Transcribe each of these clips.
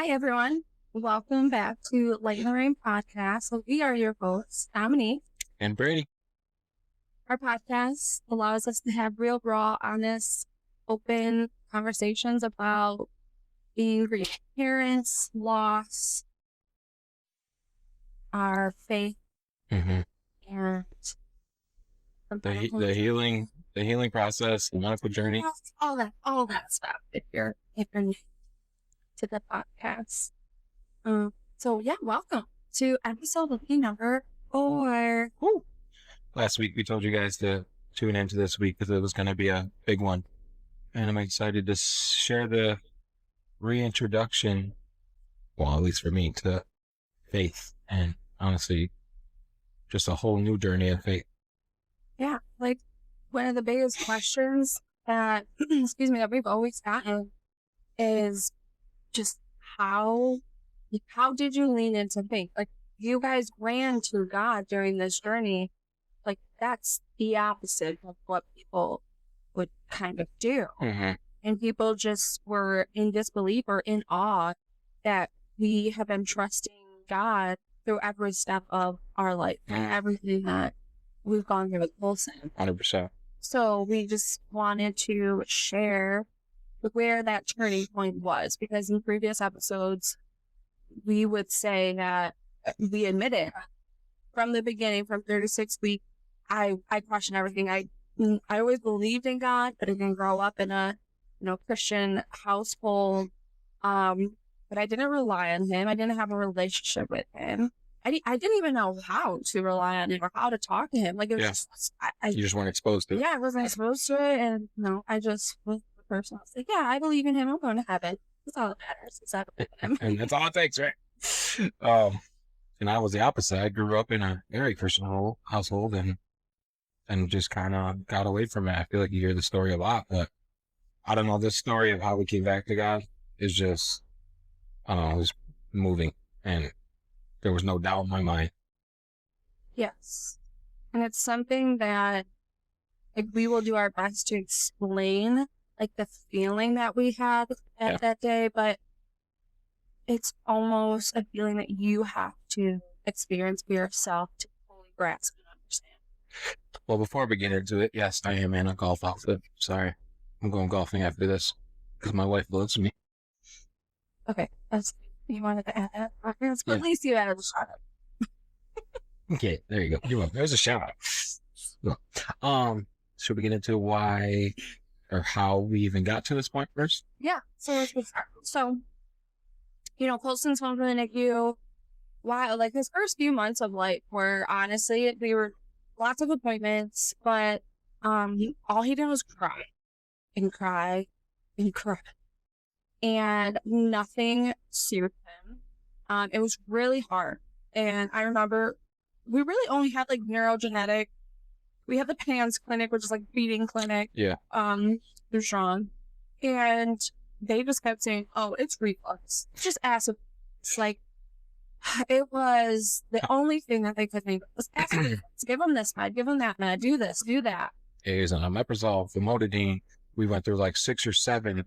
Hi, everyone. Welcome back to Light in the Rain podcast. So we are your hosts, Dominique. And Brady. Our podcast allows us to have real, raw, honest, open conversations about being grieving parents, loss, our faith, and the healing process, the medical journey, all that stuff. If you're new to the podcast, so yeah, welcome to episode number 4. Woo. Last week we told you guys to tune into this week because it was going to be a big one, and I'm excited to share the reintroduction, well, at least for me, to faith, and honestly, just a whole new journey of faith. Yeah, like one of the biggest questions that, that we've always gotten is just how did you lean into faith? Like, you guys ran to God during this journey. Like, that's the opposite of what people would kind of do. And people just were in disbelief or in awe that we have been trusting God through every step of our life and everything that we've gone through with Colson. 100%. So we just wanted to share where that turning point was, because in previous episodes, we would say that we admitted from the beginning, from 36 weeks, I questioned everything. I always believed in God, but I didn't grow up in a Christian household. But I didn't rely on him. I didn't have a relationship with him. I didn't even know how to rely on him or how to talk to him. Like, it was just, you just weren't exposed to it. Yeah, I wasn't exposed to it. And I just was the person. I was like, yeah, I believe in him. I'm going to heaven. That's all that matters. Is I believe in him. And that's all it takes, right? And I was the opposite. I grew up in a very Christian household and just kind of got away from it. I feel like you hear the story a lot, but I don't know. This story of how we came back to God is just, I don't know, it was moving, and there was no doubt in my mind. Yes. And it's something that, like, we will do our best to explain, like, the feeling that we had at that day, but it's almost a feeling that you have to experience for yourself to fully grasp and understand. Well, before we get into it, yes, I am in a golf outfit. Sorry. I'm going golfing after this because my wife loves me. Okay. You wanted to add that? But at least you added a shout out. Okay, there you go. You're welcome. There's a shout out. Should we get into why or how we even got to this point first? Yeah. So let's get started. So, Colson's home from the NICU. Wow, like, his first few months of life were, honestly, we were lots of appointments, but all he did was cry and cry and cry, and nothing soothed him. It was really hard. And I remember we really only had, like, neurogenetic. We had the PANS clinic, which is like feeding clinic. Yeah. Through Sean, and they just kept saying, "Oh, it's reflux. It's just acid." It's like, it was the only thing that they could think of was acid reflux. Give him this med, give him that med, do this, do that. It was omeprazole, famotidine. We went through like 6 or 7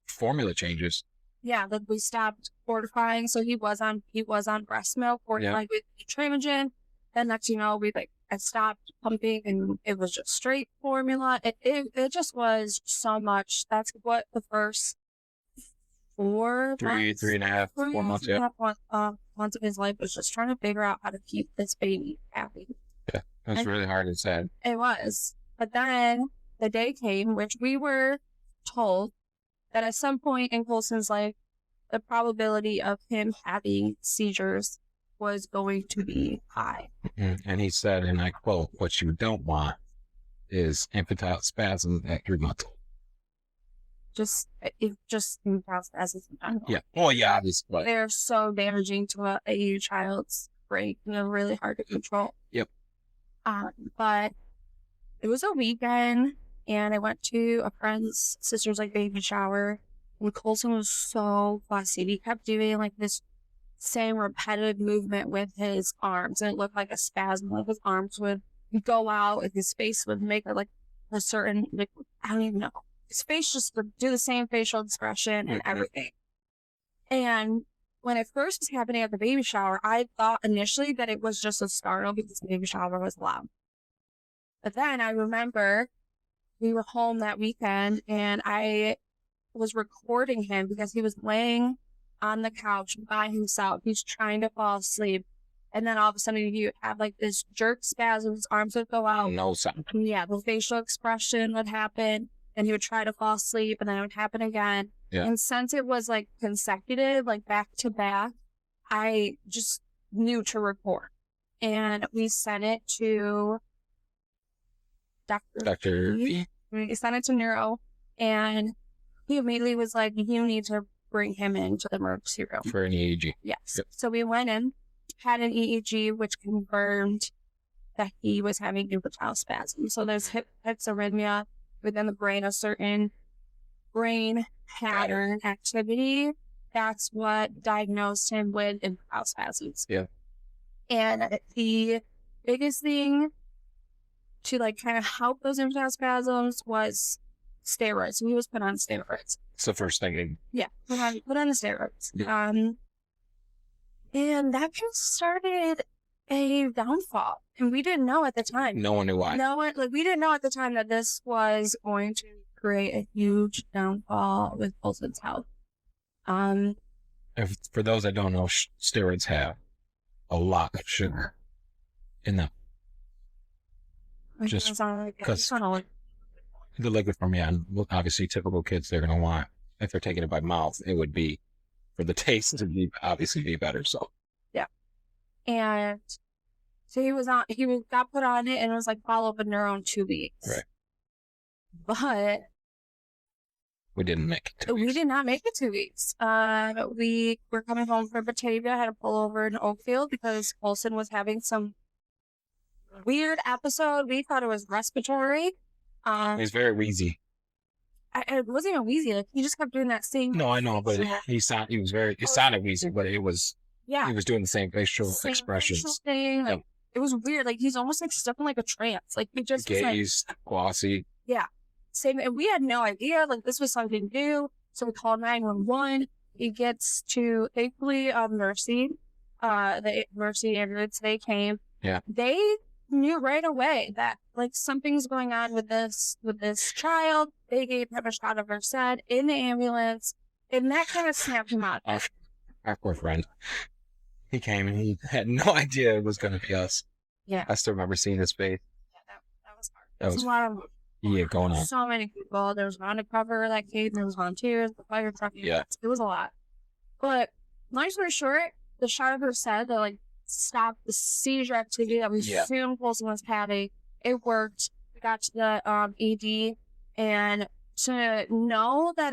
formula changes. Yeah, like, we stopped fortifying, so he was on breast milk fortified with Tramagen. Then next, I stopped pumping, and it was just straight formula. It just was so much. That's what the first 4 months, 3.5, 4 months, months of his life was just trying to figure out how to keep this baby happy. Yeah, it was really hard and sad. It was. But then the day came, which we were told that at some point in Colson's life, the probability of him having seizures was going to be high. And he said, and I quote, "What you don't want is infantile spasms at 3 months old." Just infantile spasms. Yeah. Well, yeah, obviously. But they're so damaging to a child's brain. Really hard to control. Yep. But it was a weekend, and I went to a friend's sister's, like, baby shower, and Colson was so fussy. He kept doing, like, this same repetitive movement with his arms, and it looked like a spasm. Like, his arms would go out, and his face would make like a certain, like, I don't even know. His face just would do the same facial expression and everything. And when it first was happening at the baby shower, I thought initially that it was just a startle because the baby shower was loud. But then I remember we were home that weekend and I was recording him because he was laying on the couch by himself. He's trying to fall asleep. And then all of a sudden he would have like this jerk spasm. His arms would go out. No sound. Yeah, the facial expression would happen. And he would try to fall asleep and then it would happen again. Yeah. And since it was like consecutive, like back to back, I just knew to record. And we sent it to Dr. V. We sent it to neuro, and he immediately was like, you need to bring him into the emergency room. For an EEG. Yes. Yep. So we went in, had an EEG, which confirmed that he was having infantile spasm. So there's hypsarrhythmia within the brain, a certain brain pattern activity. That's what diagnosed him with infantile spasms. Yeah. And the biggest thing to like kind of help those infantile spasms was steroids. So he was put on steroids. It's the first thing. Yeah, put on the steroids. Yeah. And that kind of started a downfall, and we didn't know at the time. No one knew why. We didn't know at the time that this was going to create a huge downfall with Colson's health. For those that don't know, steroids have a lot of sugar in them. Just because the liquid from obviously typical kids, they're gonna want, if they're taking it by mouth, it would be for the taste to be obviously be better. So yeah, and so he got put on it, and it was like follow up a neuro in 2 weeks. Right. But we didn't make it 2 weeks. We did not make it 2 weeks. We were coming home from Batavia, had to pull over in Oakfield because Colson was having some weird episode. We thought it was respiratory. He's very wheezy. It wasn't even wheezy. Like, he just kept doing that same. No, I know, but it sounded wheezy, but it was. Yeah. He was doing the same facial expressions. Facial thing. Like, it was weird. Like, he's almost like stuck in like a trance. Like, he just gazed, glossy. Yeah. Same. And we had no idea. Like, this was something new. So we called 911. He gets to, thankfully, Mercy. The Mercy ambulance, they came. Yeah. They knew right away that like something's going on with this child. They gave him a shot of Versed in the ambulance, and that kind of snapped him out. Our poor friend. He came and he had no idea it was going to be us. Yeah. I still remember seeing his face. Yeah, that was hard. There was a lot of going on. So many people. There was an undercover that came. There was volunteers. The fire truck. Yeah. It was a lot. But long story short, the shot of Versed that like stopped the seizure activity that we assumed Colson was having. It worked. We got to the ED, and to know that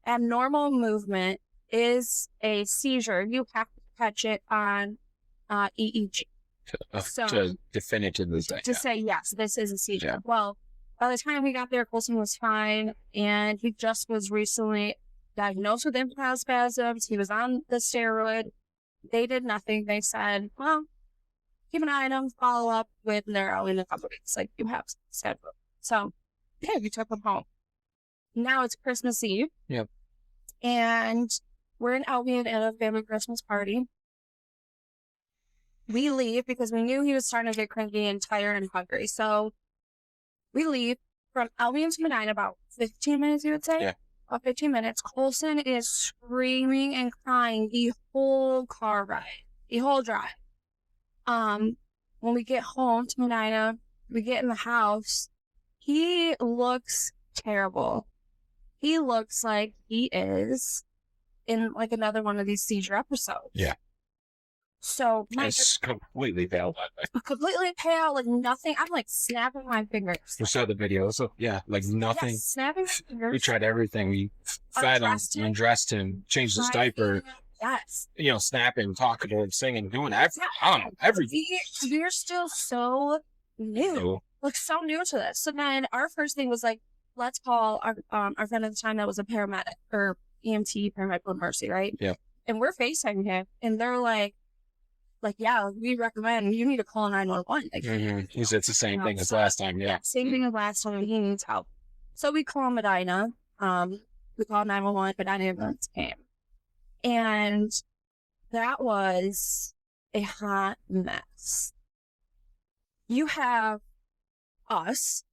abnormal movement is a seizure, you have to catch it on EEG. To definitively say yes, this is a seizure. Yeah. Well, by the time we got there, Colson was fine, and he just was recently diagnosed with infantile spasms. He was on the steroid. They did nothing. They said, well, keep an eye on him, follow up with neuro in a couple weeks, like you have said. So, yeah, we took him home. Now it's Christmas Eve. Yep. And we're in Albion at a family Christmas party. We leave because we knew he was starting to get cranky and tired and hungry. So we leave from Albion to Medina, about 15 minutes, you would say? Yeah. About 15 minutes. Colson is screaming and crying the whole car ride, the whole drive. When we get home to Medina, we get in the house, he looks terrible. He looks like he is in like another one of these seizure episodes. Yeah. So it's completely pale. Completely pale, like nothing. I'm like snapping my fingers. We saw the video, so yeah, like nothing. Yes, snapping my fingers. We tried everything. We fed him, undressed him, changed his diaper. Yes. Snapping, talking to him, singing, doing everything. I don't know, everything. We're still so new. Like so new to this. So then our first thing was like, let's call our friend at the time that was a paramedic or EMT, paramedic with Mercy, right? Yeah. And we're FaceTiming him, and they're like, yeah, we recommend you need to call 911. Like, he said it's the same thing as last time. Yeah. Same thing as last time. He needs help. So we call Medina. We called 911, but not ambulance came. And that was a hot mess. You have us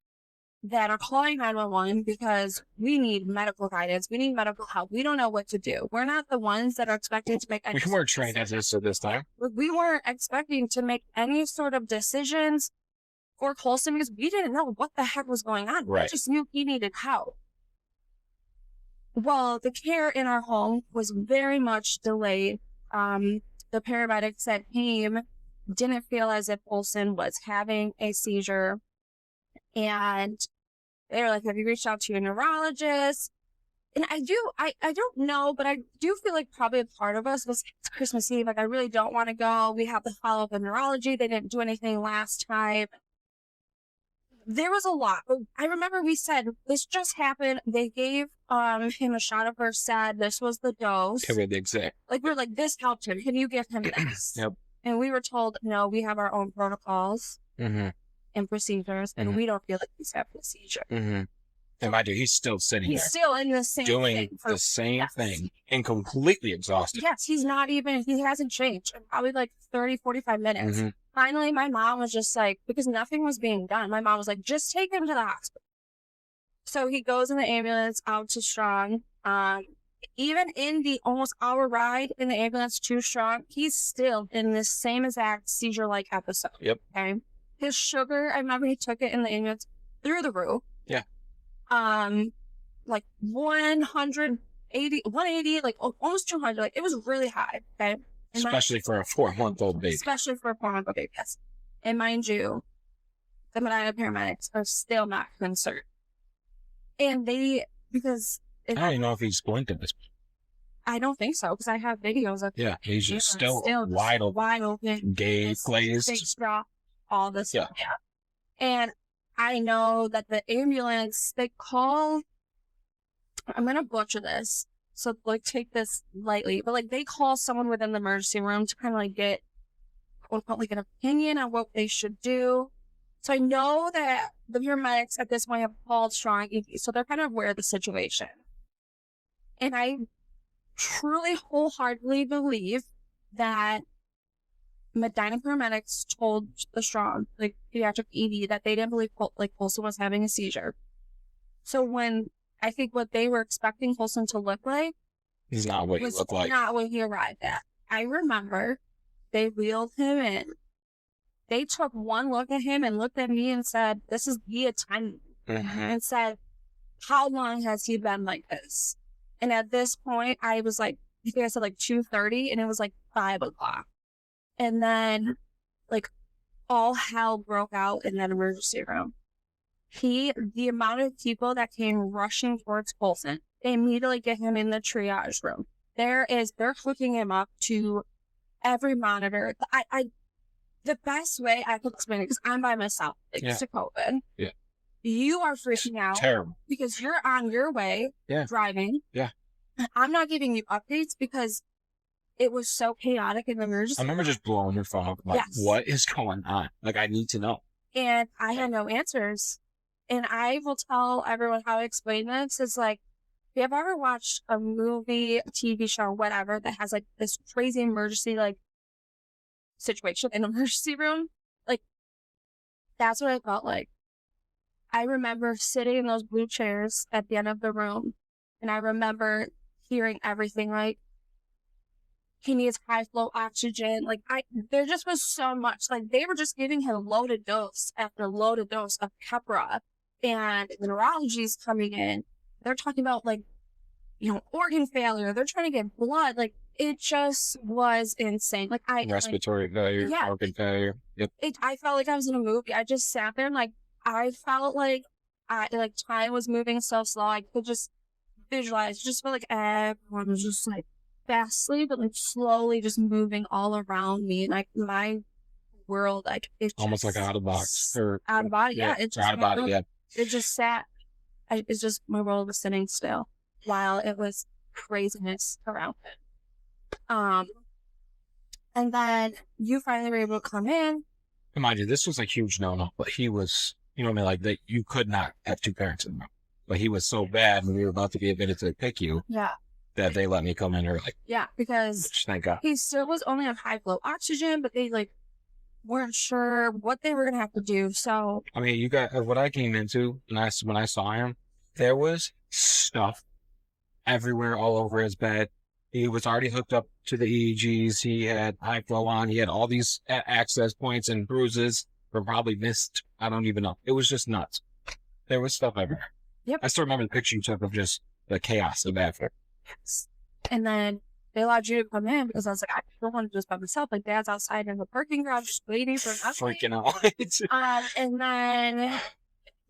that are calling 911 because we need medical guidance. We need medical help. We don't know what to do. We're not the ones that are expected to make any We weren't trained as this at this time. We weren't expecting to make any sort of decisions for Colson because we didn't know what the heck was going on. Right. We just knew he needed help. Well, the care in our home was very much delayed. The paramedics that came didn't feel as if Colson was having a seizure. And they were like, have you reached out to your neurologist? And I don't know, but I do feel like probably a part of us was, it's Christmas Eve. Like, I really don't want to go. We have to follow up in neurology. They didn't do anything last time. There was a lot. But I remember we said, this just happened. They gave him a shot of Versed. This was the dose. Yeah, we had the exact. Like, we're like, this helped him. Can you give him this? Yep. And we were told, no, we have our own protocols Mm-hmm. and procedures, and we don't feel like he's having a seizure. Mm-hmm. And mind you, he's still sitting He's there still in the same doing thing the same thing and completely exhausted. Yes, he hasn't changed in probably like 30, 45 minutes. Mhm. Finally, my mom was just like, because nothing was being done, my mom was like, just take him to the hospital. So he goes in the ambulance out to Strong. Even in the almost hour ride in the ambulance to Strong, he's still in this same exact seizure-like episode. Yep. Okay. His sugar, I remember he took it in the ambulance through the roof. Yeah. Like 180, like almost 200. Like, it was really high. Okay. Especially for a 4-month-old baby. Especially for a 4-month-old baby, yes. And mind you, the Medina paramedics are still not concerned. And because I don't even know if he's blinked at this point. I don't think so, because I have videos of Yeah, he's just still just wide open, wide open, gaze glazed. big straw, all this. Yeah. And I know that the ambulance, they call, I'm going to butcher this, so like take this lightly, but like they call someone within the emergency room to kind of like get, quote unquote, like an opinion on what they should do. So I know that the paramedics at this point have called Strong ED, so they're kind of aware of the situation. And I truly wholeheartedly believe that Medina paramedics told the Strong, like pediatric ED, that they didn't believe Colson was having a seizure. So when I think what they were expecting Colson to look like, He's not what he was looked like. not what he arrived at. I remember they wheeled him in. They took one look at him and looked at me and said, "This is the attendant," and said, "How long has he been like this?" And at this point, I was like, I think I said like 2:30, and it was like 5 o'clock. And then, like, all hell broke out in that emergency room. The amount of people that came rushing towards Colson, they immediately get him in the triage room. They're hooking him up to every monitor. The best way I could explain it, because I'm by myself, thanks to COVID. Yeah. You are freaking out. Terrible. Because you're on your way driving. Yeah. I'm not giving you updates because it was so chaotic in the emergency. I remember just blowing your phone up. Like, Yes. What is going on? Like, I need to know. And I had no answers. And I will tell everyone how I explain this. It's like, if you have ever watched a movie, a TV show, whatever, that has like this crazy emergency, like, situation in an emergency room, like, that's what I felt like. I remember sitting in those blue chairs at the end of the room, and I remember hearing everything like, he needs high flow oxygen. Like, there just was so much. Like, they were just giving him loaded dose after loaded dose of Keppra, and the neurology's coming in. They're talking about, like, organ failure. They're trying to get blood. Like, it just was insane. Like, Respiratory failure, organ failure. Yep. I felt like I was in a movie. I just sat there and, like, I felt like time was moving so slow. I could just visualize. Just felt like everyone was just like fastly, but like slowly just moving all around me. And like my world, like it's almost like out of box or out of body. Yeah, it's out of body. Yeah, it just sat. It's just my world was sitting still while it was craziness around it. And then you finally were able to come in. And mind you, this was a huge no-no, but he was, you know what I mean? Like, you could not have two parents in the room. but he was so bad when we were about to be admitted to the PICU Yeah. that they let me come in early. Yeah, because Which, thank God. he still was only on high flow oxygen, but they like weren't sure what they were gonna have to do. So I mean, you got what I came into when I saw him. There was stuff everywhere, all over his bed. He was already hooked up to the EEGs. He had high flow on. He had all these access points and bruises from probably missed. I don't even know. It was just nuts. There was stuff everywhere. Yep. I still remember the picture you took of just the chaos of that. and then they allowed you to come in because I was like, I don't want to do this by myself. Like Dad's outside in the parking garage just waiting for us. Freaking out. And then,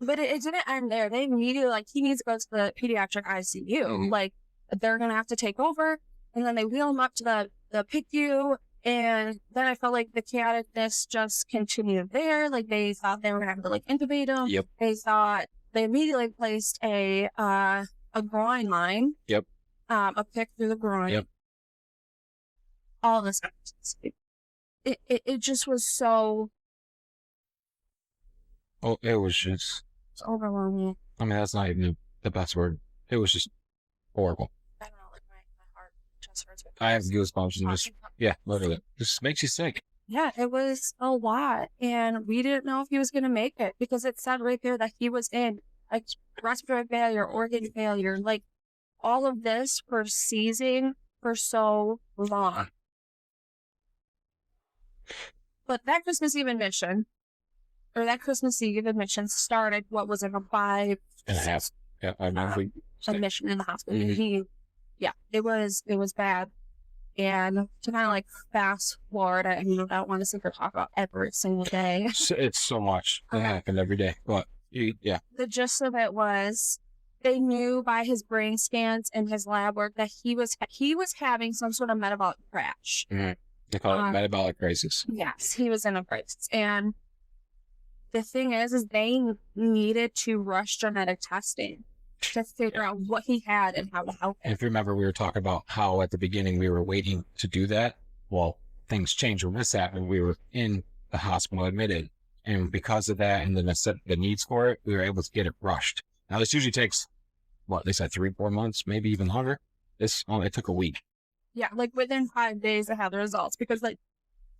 but it didn't end there. They immediately like he needs to go to the pediatric ICU. Mhm. Like they're gonna have to take over, and then they wheel him up to the PICU. And then I felt like the chaoticness just continued there. Like they thought they were gonna have to like intubate him. Yep. They immediately placed a groin line. Yep. A pick through the groin. Yep. All this. It just was so It was just. overwhelming. I mean, that's not even the best word. It was just horrible. I don't know, like my heart just hurts. I have goosebumps and just literally, just makes you sick. Yeah, it was a lot, and we didn't know if he was gonna make it because it said right there that he was in like respiratory failure, organ failure, like all of this for seizing for so long. But that Christmas Eve admission started, what was it, a 5 And a half. Yeah, I remember. admission in the hospital. Mhm. It was bad. And to kind of like fast forward, I don't want to sit here and talk about every single day. It's so much that happened every day. But yeah, The gist of it was they knew by his brain scans and his lab work that he was having some sort of metabolic crash. they call it metabolic crisis. Yes, he was in a crisis. And the thing is they needed to rush genetic testing to figure out what he had and how to help him. And if you remember, we were talking about how at the beginning we were waiting to do that. Well, things changed when this happened. We were in the hospital admitted. And because of that and the needs for it, we were able to get it rushed. Now, this usually takes, they said 3-4 months, maybe even longer. It took a week. Yeah, like within 5 days to have the results because like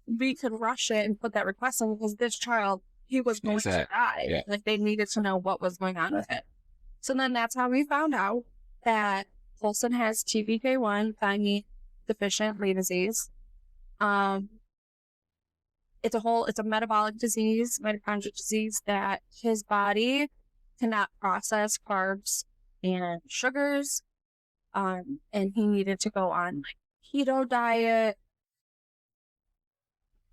we could rush it and put that request in because this child, he was going to die. Yeah. Like they needed to know what was going on with it. So then that's how we found out that Colson has TBK1, thymine deficient liver disease. It's a metabolic disease, mitochondrial disease that his body cannot process carbs and sugars. And he needed to go on like keto diet.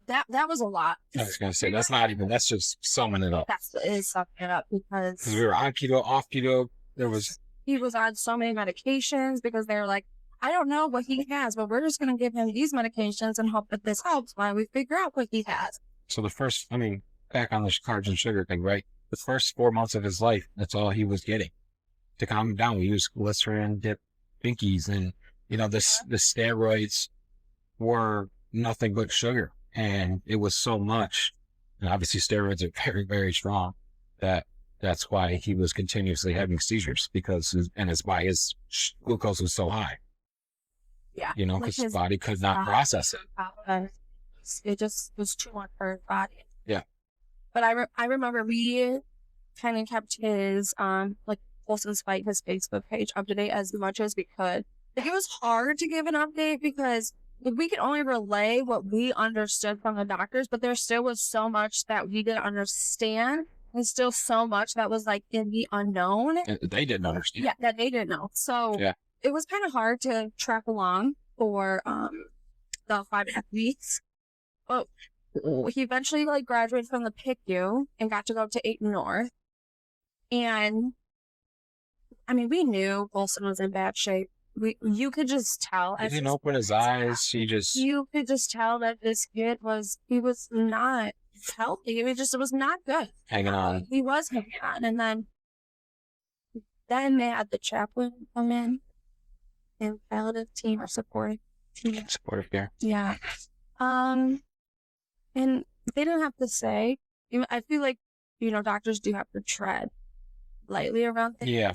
That was a lot. I was going to say, that's just summing it up. That is summing it up because we were on keto, off keto. He was on so many medications because they were like, I don't know what he has, but we're just going to give him these medications and hope that this helps while we figure out what he has. So back on the carbs and sugar thing, right? The first 4 months of his life, that's all he was getting. To calm him down, we used glycerin, dip binkies, and, the steroids were nothing but sugar. And it was so much, and obviously steroids are very, very strong, that's why he was continuously having seizures because his glucose was so high. Yeah. Because his body could not process it. It just was too much for his body. Yeah. But I remember we kind of kept his, Colson's Fight, his Facebook page up to date as much as we could. It was hard to give an update because we could only relay what we understood from the doctors, but there still was so much that we didn't understand. And still so much that was like in the unknown. And they didn't understand. Yeah, that they didn't know. So it was kind of hard to track along for the 5.5 weeks. But he eventually graduated from the PICU and got to go to Ayton North. And we knew Colson was in bad shape. You could just tell. He didn't open his eyes. You could just tell that this kid was not healthy. It was not good. Hanging on. He was hanging on. And then they had the chaplain come in and palliative team or supportive team. Supportive care. Yeah. And they don't have to say, I feel like, doctors do have to tread lightly around things. Yeah.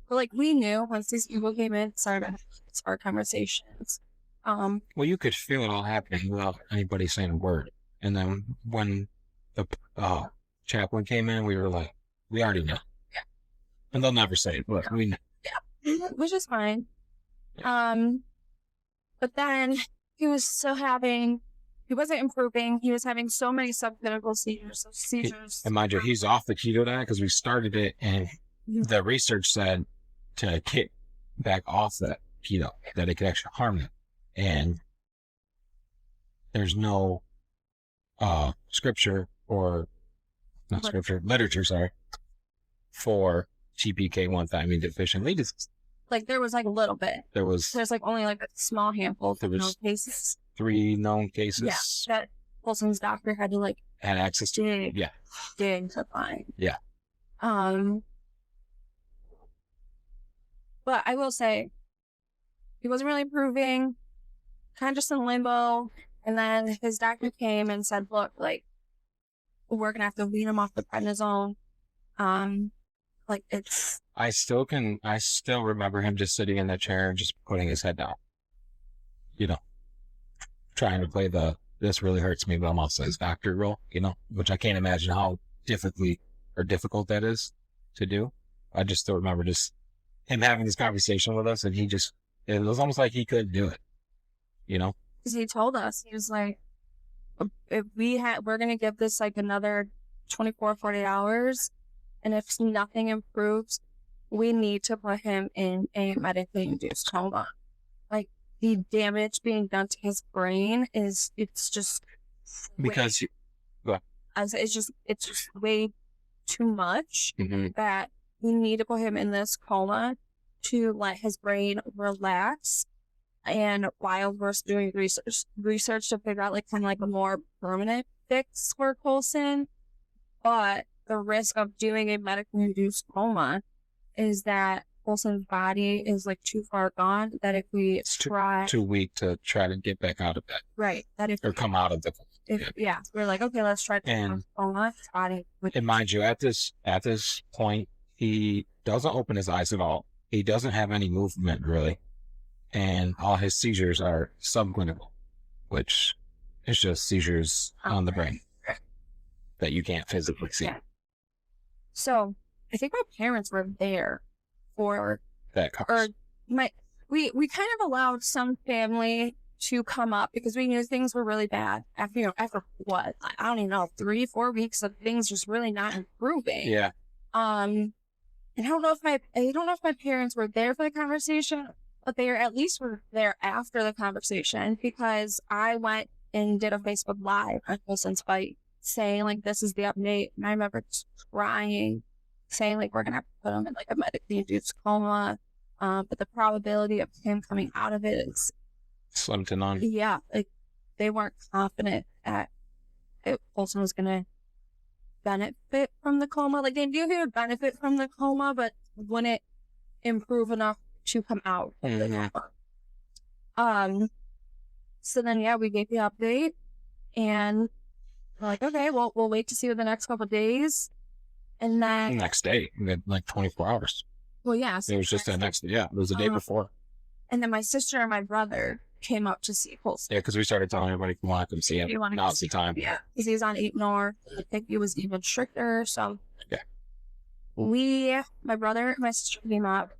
But like we knew once these people came in, started our conversations. Well, you could feel it all happening without anybody saying a word. And then when the chaplain came in, we were like, we already know. Yeah. And they'll never say it, but we know. Yeah. Which is fine. But then he wasn't improving. He was having so many subclinical seizures. So seizures. And mind you, he's off the keto diet because we started it, and the research said to kick back off that keto, that it could actually harm him. And there's no literature, for TPK1 thiamine deficient liver disease. Like there was like a little bit. There's like only like a small handful of known cases. 3 known cases. Yeah, that Colson's doctor had to had access to. Dig to find. Yeah. But I will say, he wasn't really improving, kind of just in limbo. And then his doctor came and said, look, like, we're going to have to wean him off the prednisone. I still remember him just sitting in that chair and just putting his head down. You know, trying to play this really hurts me, but I'm also his doctor role, which I can't imagine how difficult that is to do. I just still remember just him having this conversation with us, and it was almost like he couldn't do it, Because he told us, he was like, if we're going to give this like another 24, 48 hours, and if nothing improves, we need to put him in a medically induced coma. Like, the damage being done to his brain it's just way too much that we need to put him in this coma to let his brain relax. And while we're doing research to figure out a more permanent fix for Colson, but the risk of doing a medically induced coma is that Colson's body is too far gone, that if we too weak to try to get back out of that. Right. Come out of the we're like, okay, let's try to coma his body. And mind you, at this point, he doesn't open his eyes at all. He doesn't have any movement really. And all his seizures are subclinical, which is just seizures on the brain that you can't physically see. Yeah. So I think my parents were there for that. We kind of allowed some family to come up because we knew things were really bad after what, I don't even know, 3-4 weeks of things just really not improving. Yeah. And I don't know if my parents were there for the conversation, but they at least were there after the conversation, because I went and did a Facebook Live on Colson's fight saying this is the update. And I remember just crying, saying we're going to have to put him in a medically induced coma. But the probability of him coming out of it is slim to none. Yeah. They weren't confident that Colson was going to benefit from the coma. They knew he would benefit from the coma, but wouldn't improve enough to come out of the coma. So then, we gave the update, and we're like, okay, well, we'll wait to see what the next couple of days. And then next day, we had 24 hours. Well, yeah. So it was just the next day. Yeah, it was the day before. And then my sister and my brother came up to see Colson. Yeah, because we started telling everybody we want to come see him. Now's the time. Yeah, because he was on 8 North. The PICU was even stricter. So yeah, my brother and my sister came up,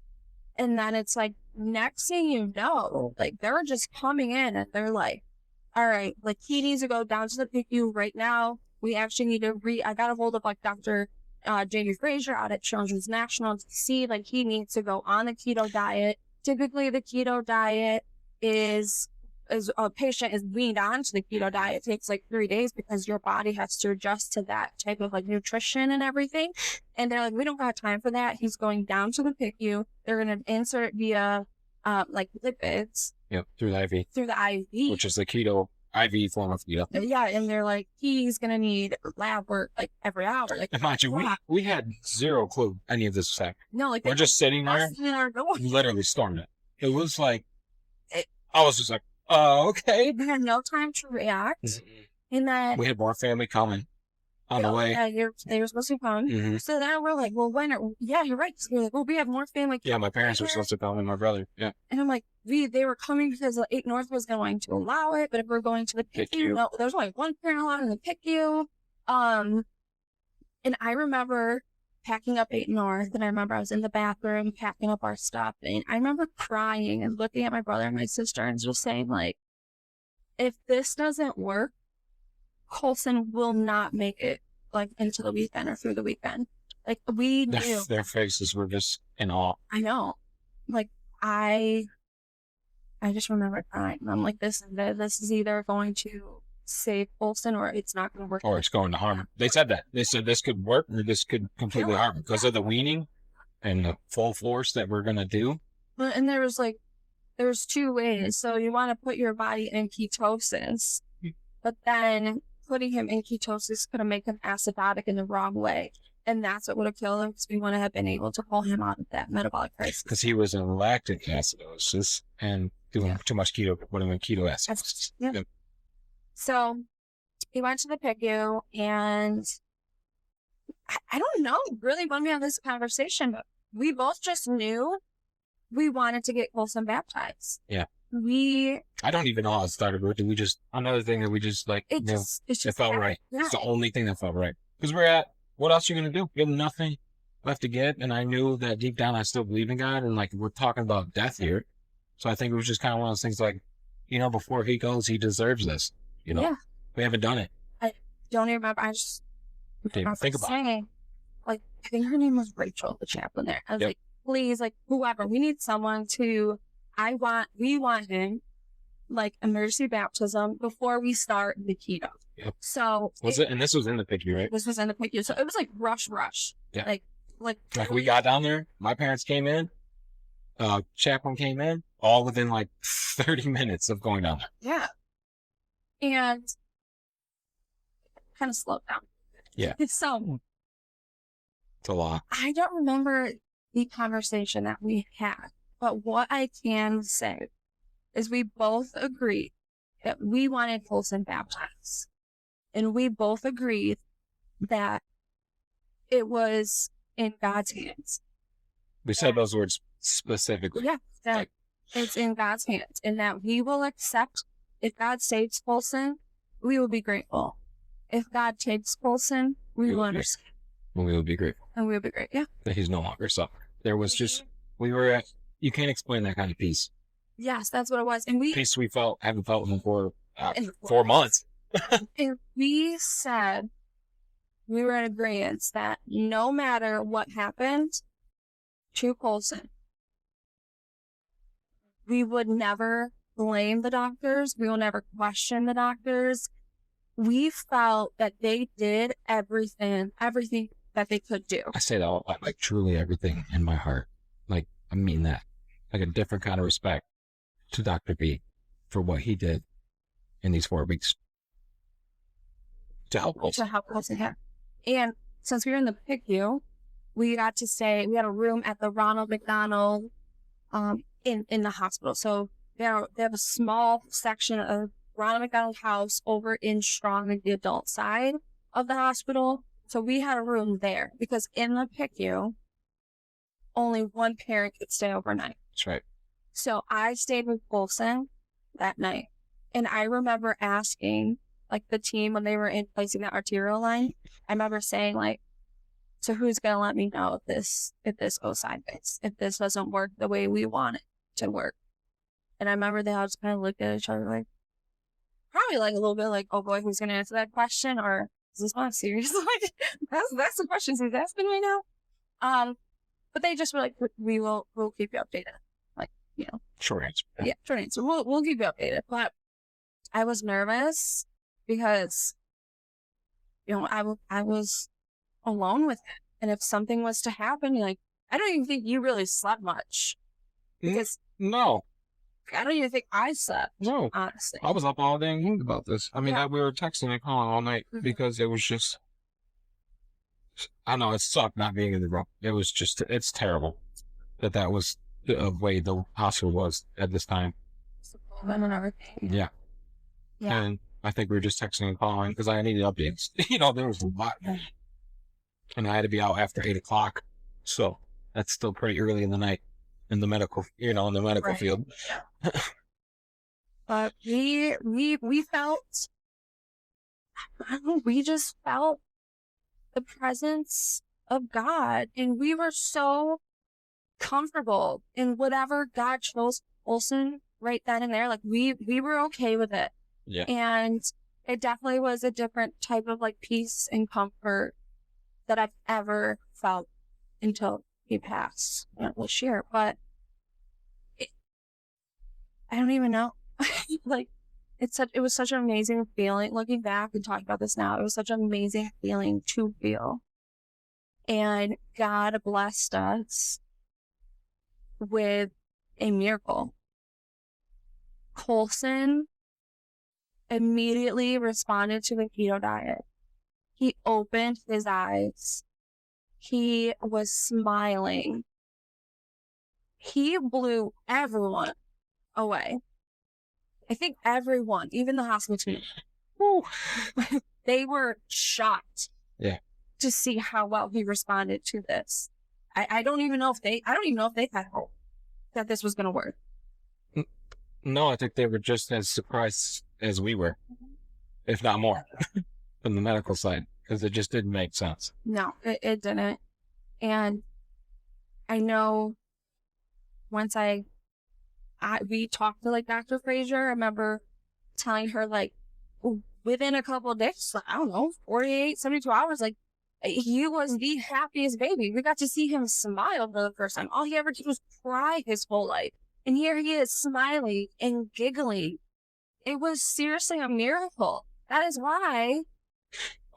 and then it's next thing you know, they were just coming in and they're like, all right, he needs to go down to the PICU right now. We actually need to I got a hold of Dr. Jamie Fraser out at Children's National to see he needs to go on the keto diet. Typically the keto diet is a patient is weaned onto the keto diet. It takes 3 days because your body has to adjust to that type of nutrition and everything. And they're we don't have time for that. He's going down to the PICU. They're going to insert via lipids. Yep, through the IV. Through the IV. Which is the keto IV form of keto. Yeah, and they're he's going to need lab work every hour. And mind you, we had zero clue any of this was happening. No, we're just sitting there, literally stormed it. It was I was just okay. We had no time to react. Mm-hmm. And then we had more family coming. on the way. Yeah, they were supposed to come. hmm So then we're like, well, yeah, you're right. So we're like, well, we have more family. Yeah, my parents were supposed to come and my brother. Yeah. And I'm like, they were coming because the 8 North was going to allow it, but if we're going to the PICU, no, there's only one parent allowed in the PICU. And I remember packing up 8 North, and I remember I was in the bathroom packing up our stuff, and I remember crying and looking at my brother and my sister and just saying, like, if this doesn't work, Colson will not make it, like, into the weekend or through the weekend. Like, we knew. Their faces were just in awe. I know. Like, I just remember crying. I'm like, this is either going to save Colson or it's not going to work. Or it's going to harm him. They said that. They said this could work or this could completely harm him because of the weaning and the full force that we're going to do. But, and there was 2 ways. So you want to put your body in ketosis, but then putting him in ketosis could make him acidotic in the wrong way. And that's what would have killed him because we wouldn't have been able to pull him out of that metabolic crisis. Because he was in lactic acidosis and doing too much keto, put him in ketoacidosis. Yeah. Yep. So he went to the PICU, and I don't know really when we had this conversation, but we both just knew we wanted to get Colson baptized. Yeah. I don't even know how it started, but we just, another thing that we just like, it felt right. Yeah. It's the only thing that felt right. Because we're at, what else are you going to do? You have nothing left to get. And I knew that deep down I still believe in God. And like, we're talking about death here. So I think it was just kind of one of those things like, before he goes, he deserves this. Yeah. We haven't done it. I don't even remember. I just think about saying, like, I think her name was Rachel, the chaplain there. I was like, please, like, whoever, we need someone to, we want him, like, emergency baptism before we start the keto. Yep. So. And this was in the PICU, right? This was in the PICU. So it was like rush. Yeah. Like we got down there, my parents came in, chaplain came in, all within like 30 minutes of going down there. Yeah. And kind of slowed down. Yeah. So. It's a lot. I don't remember the conversation that we had, but what I can say is we both agreed that we wanted Colson baptized. And we both agreed that it was in God's hands. We said those words specifically. Yeah, that it's in God's hands, and that we will accept. If God saves Colson, we will be grateful. If God takes Colson, we will understand. We will be grateful. And we will be great, yeah. That he's no longer suffering. There was just, you can't explain that kind of peace. Yes, that's what it was. And peace we haven't felt in 4 months. And we said, we were in agreement that no matter what happened to Colson, we would never blame the doctors. We will never question the doctors. We felt that they did everything that they could do. I say that like truly everything in my heart. Like, I mean that. Like a different kind of respect to Dr. B for what he did in these 4 weeks. To help Colson. Yeah. And since we were in the PICU, we got to stay, we had a room at the Ronald McDonald in the hospital. So they have a small section of Ronald McDonald House over in Strong, like the adult side of the hospital. So we had a room there because in the PICU, only one parent could stay overnight. That's right. So I stayed with Colson that night. And I remember asking, like, the team when they were in placing the arterial line, I remember saying, like, so who's going to let me know if this goes sideways, if this doesn't work the way we want it to work? And I remember they all just kind of looked at each other like, probably like a little bit like, oh boy, who's going to answer that question? Or is this one serious? Like, that's the questions he's asking right now. But they just were like, we'll keep you updated. Like, Short answer. Yeah, short answer. We'll keep you updated. But I was nervous because, I was alone with it. And if something was to happen, like, I don't even think you really slept much. Because no. I don't even think I slept. No. Honestly. I was up all day and thinking about this. I mean, we were texting and calling all night because it was just, I know it sucked not being in the room. It was just, it's terrible that was the way the hospital was at this time. And everything. Yeah. Yeah. And I think we were just texting and calling because I needed updates. There was a lot, and I had to be out after 8 o'clock. So that's still pretty early in the night in the medical, in the medical Right. field. But we felt, I don't know, we just felt the presence of God, and we were so comfortable in whatever God chose Olsen right then and there. Like we were okay with it. Yeah. And it definitely was a different type of like peace and comfort that I've ever felt until he passed this year. But I don't even know. Like it was such an amazing feeling looking back and talking about this now. It was such an amazing feeling to feel. And God blessed us with a miracle. Colson immediately responded to the keto diet. He opened his eyes. He was smiling. He blew everyone away. I think everyone, even the hospital team, they were shocked. Yeah. To see how well he responded to this. I don't even know if they had hope that this was going to work. No, I think they were just as surprised as we were, if not more, from the medical side, because it just didn't make sense. No, it didn't. And I know once we talked to like Dr. Frazier, I remember telling her like within a couple of days, like, I don't know, 48, 72 hours, like he was the happiest baby. We got to see him smile for the first time. All he ever did was cry his whole life. And here he is smiling and giggling. It was seriously a miracle. That is why.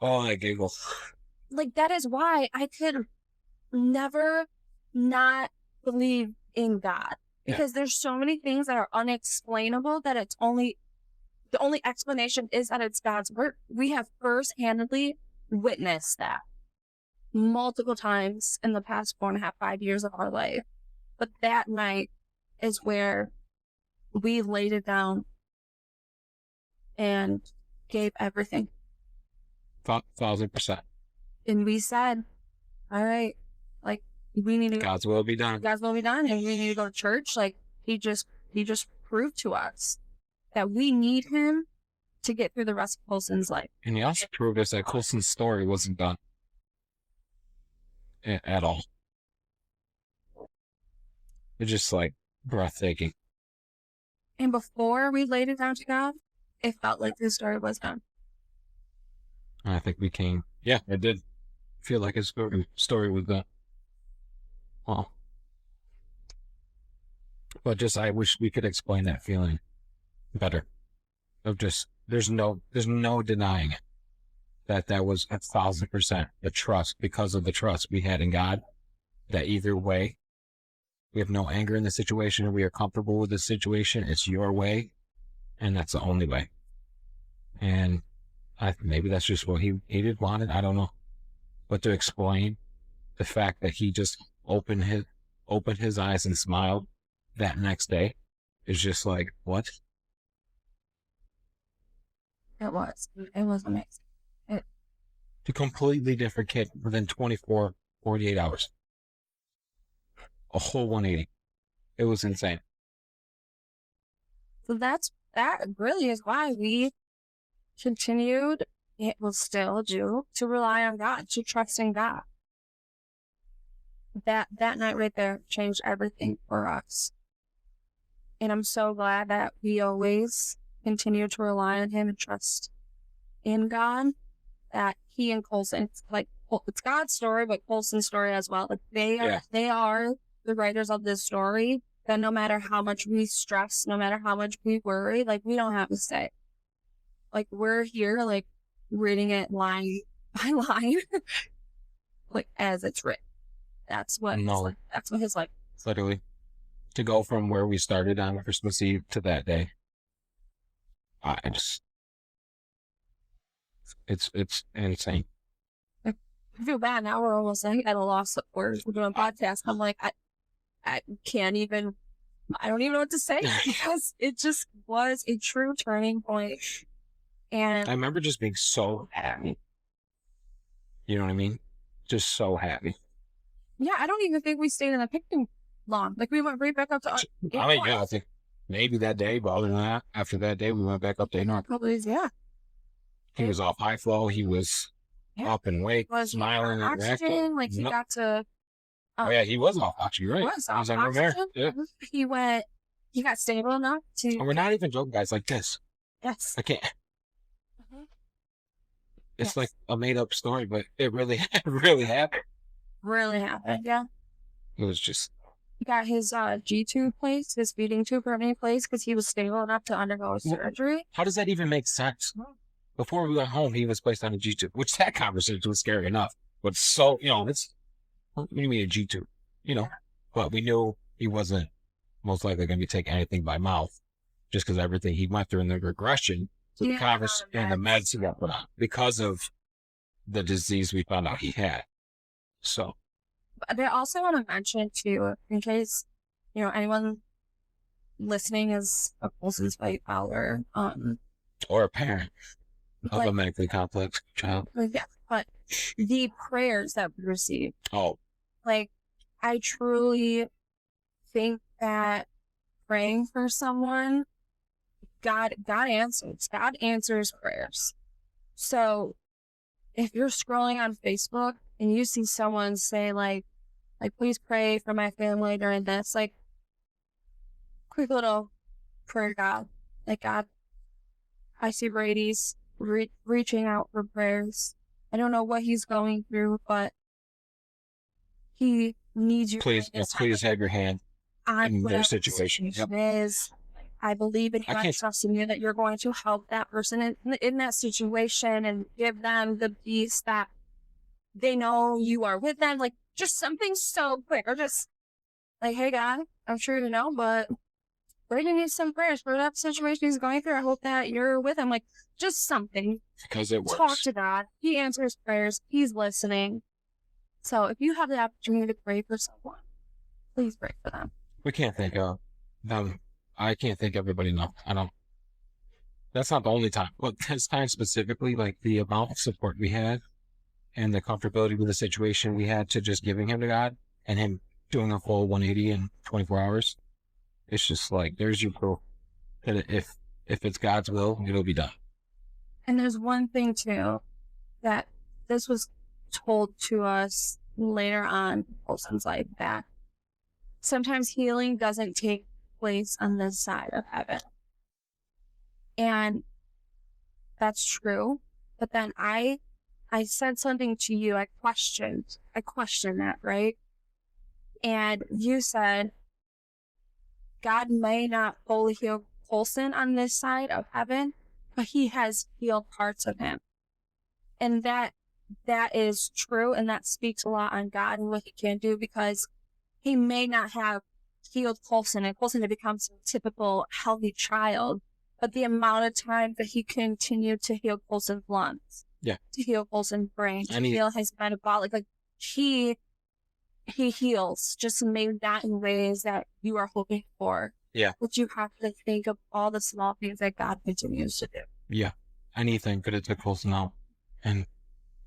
Oh, I giggle. Like, that is why I could never not believe in God. Because there's so many things that are unexplainable that the only explanation is that it's God's work. We have first-handedly witnessed that multiple times in the past 4.5, 5 years of our life. But that night is where we laid it down and gave everything. 1,000%. And we said, all right, like, we need to God's will be done. God's will be done, and we need to go to church. Like, he just proved to us that we need him to get through the rest of Colson's life. And he also proved us that Colson's story wasn't done at all. It's just like breathtaking. And before we laid it down to God, it felt like his story was done. And I think it did feel like his story was done. Well, but I wish we could explain that feeling better. Of just, there's no denying it. That was 1,000% the trust, because of the trust we had in God, that either way, we have no anger in the situation, and we are comfortable with the situation. It's your way, and that's the only way. And maybe that's just what he did want it. I don't know. But to explain the fact that he just opened his eyes and smiled that next day is just like, what? It was amazing. A completely different kid within 24, 48 hours. A whole 180. It was insane. So that really is why we continued, it will still do, to rely on God, to trust in God. That night right there changed everything for us. And I'm so glad that we always continue to rely on him and trust in God, that he and Colson, it's God's story, but Colson's story as well. Like they are the writers of this story, that no matter how much we stress, no matter how much we worry, like, we don't have to say. Like, we're here, like, reading it line by line, like, as it's written. That's what his life. Literally. To go from where we started on Christmas Eve to that day. It's insane. I feel bad now. We're almost like at a loss of words. We're doing a podcast. I'm like, I don't even know what to say, because it just was a true turning point. And I remember just being so happy. You know what I mean? Just so happy. yeah, I don't even think we stayed in the picnic long. Like we went right back up to I mean, yeah, I think maybe that day, but other than that, after that day, we went back up to North. probably, yeah. He was off high flow. He was Yeah. up and awake, Was smiling and oxygen, like he No. got to Oh yeah, he was off oxygen, right? was He was off on room air. oxygen. Yeah. He got stable enough to And we're not even joking, guys. Like this, yes. I can't. Mhm. It's Yes. like a made up story, but it really, really happened. Really happened, yeah. It was just He got his G tube placed, his feeding tube permanently placed because he was stable enough to undergo surgery. how does that even make sense? Before we went home, he was placed on a G tube, which that conversation was scary enough. But so it's what do you mean a G tube? But we knew he wasn't most likely going to be taking anything by mouth, just because everything he went through in the regression to the Yeah, converse and the meds. meds he got put on because of the disease we found out he had. So But I also want to mention too, in case anyone listening is a Colson's Fight follower, or a parent of Like- a medically complex child. yeah, but the prayers that we received, Oh, like I truly think that praying for someone, God answers. God answers prayers. So if you're scrolling on Facebook and you see someone say like please pray for my family during this, like quick little prayer to God. Like God, I see Brady's reaching out for prayers. I don't know what he's going through, but he needs you. please have your hand on in their whatever situation. the situation is. I believe in you. I I can't- trust in you that you're going to help that person in that situation and give them the peace that they know you are with them. Like just something so quick, or just like, hey God, I'm sure you know, but Brady needs some prayers for that situation he's going through. I hope that you're with him. Like just something. Because it works. Talk to God. He answers prayers. He's listening. So if you have the opportunity to pray for someone, please pray for them. We can't think of them. I can't think everybody enough. I don't. That's not the only time. But this time specifically, like the amount of support we had and the comfortability with the situation we had to just giving him to God and him doing a full 180 in 24 hours. It's just like, there's your proof that if it's God's will, it'll be done. And there's one thing too, that this was told to us later on in Colson's life, that sometimes healing doesn't take place on this side of heaven. And that's true. But then I said something to you, I questioned that, right? And you said, God may not fully heal Colson on this side of heaven, but he has healed parts of him. And that is true, and that speaks a lot on God and what he can do, because he may not have healed Colson and Colson to become some typical healthy child, but the amount of time that he continued to heal Colson's lungs, Yeah. to heal Colson's brain, to And he- heal his metabolic, like he heals, just maybe not in ways that you are hoping for. Yeah. But you have to think of all the small things that God continues to do. Yeah. Anything could have took Colson out. And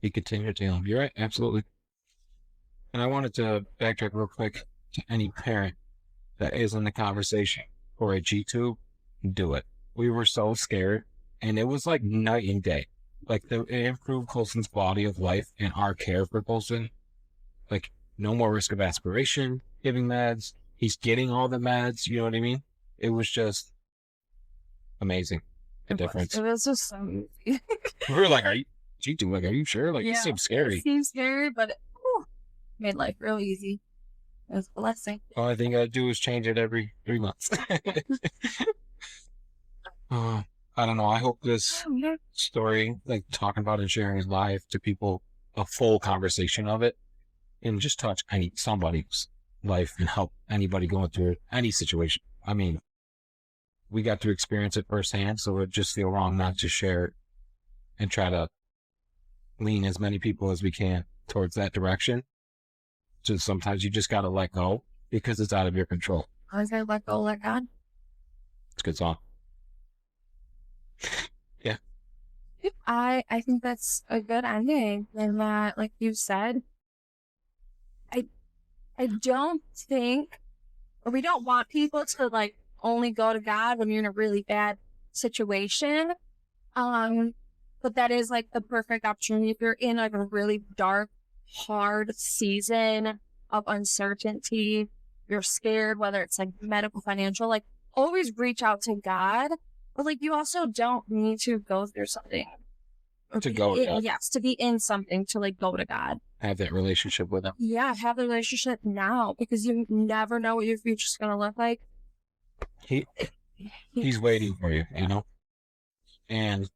he continued to heal him. You're right. Absolutely. And I wanted to backtrack real quick to any parent that is in the conversation for a G-tube, do it. We were so scared. And it was like night and day. Like it improved Colson's quality of life and our care for Colson. Like no more risk of aspiration, giving meds. He's getting all the meds. You know what I mean? It was just amazing. The difference. It was just so easy. We were like, are you sure? Like, this Yeah. seems scary. It seems scary, but it made life real easy. It was a blessing. All I think I do is change it every 3 months. I don't know. I hope this story, like talking about and sharing his life to people, a full conversation of it, and just touch somebody's life and help anybody going through any situation. I mean, we got to experience it firsthand, so it would just feel wrong not to share it and try to lean as many people as we can towards that direction. So sometimes you just got to let go because it's out of your control. I was like, let go, let God. It's a good song. Yeah. I think that's a good ending. And that, like you said, I I don't think, or we don't want people to like only go to God when you're in a really bad situation. Um, but that is like the perfect opportunity if you're in like a really dark, hard season of uncertainty. You're scared, whether it's like medical, financial, like always reach out to God. But like you also don't need to go through something or To be go, yes, to be in something to like go to God. have that relationship with him. Yeah, have the relationship now because you never know what your future's gonna look like. He's waiting for you, you know? And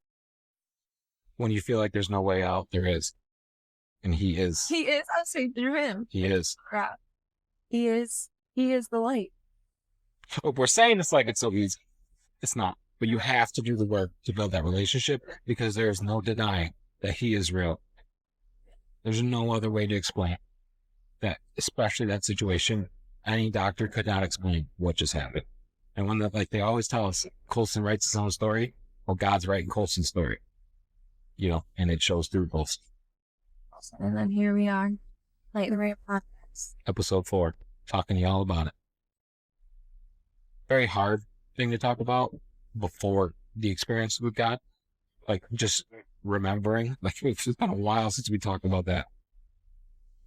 when you feel like there's no way out, there is. And he is. He is. I'll say through him. He is. Crap. He is the light. We're saying it's like it's so easy. It's not. But you have to do the work to build that relationship because there is no denying that he is real. There's no other way to explain that, especially that situation. Any doctor could not explain what just happened. And when they always tell us, Coulson writes his own story. Well, God's writing Coulson's story, you know, and it shows through both. And then here we are, Light the Rain podcast. Episode 4, talking to you all about it. Very hard thing to talk about before the experience with God. Like just remembering, like it's been a while since we talked about that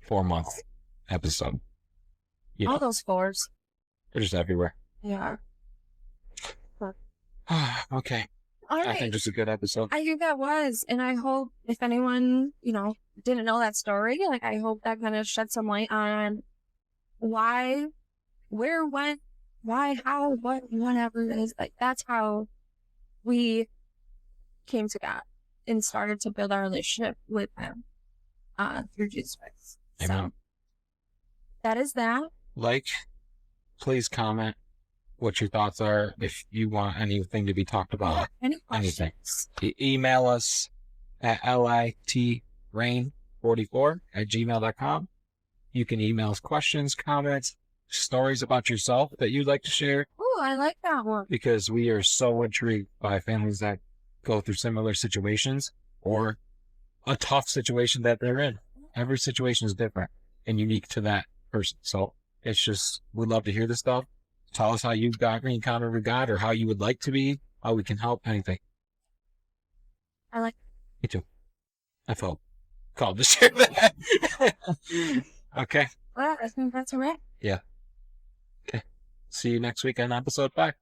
4-month episode. You know, All those 4s. they're just everywhere. Yeah. Okay. All I right. think this is a good episode. I think that was, and I hope if anyone, you know, didn't know that story, like I hope that kind of shed some light on why, where, when, why, how, what, whatever it is. Like that's how we came to God and started to build our relationship with Him through Jesus Christ. So Amen. that is that. Like, please comment what your thoughts are. If you want anything to be talked about, Any anything. questions? Email us at litrain44@gmail.com. You can email us questions, comments, stories about yourself that you'd like to share, Oh, I like that one. because we are so intrigued by families that go through similar situations or a tough situation that they're in. Every situation is different and unique to that person. So it's just, we'd love to hear this stuff. Tell us how you got encountered with God or how you would like to be, how we can help, anything. I like. Me too. I felt called to share that. Okay. Well, I think that's all right. See you next week on episode 5.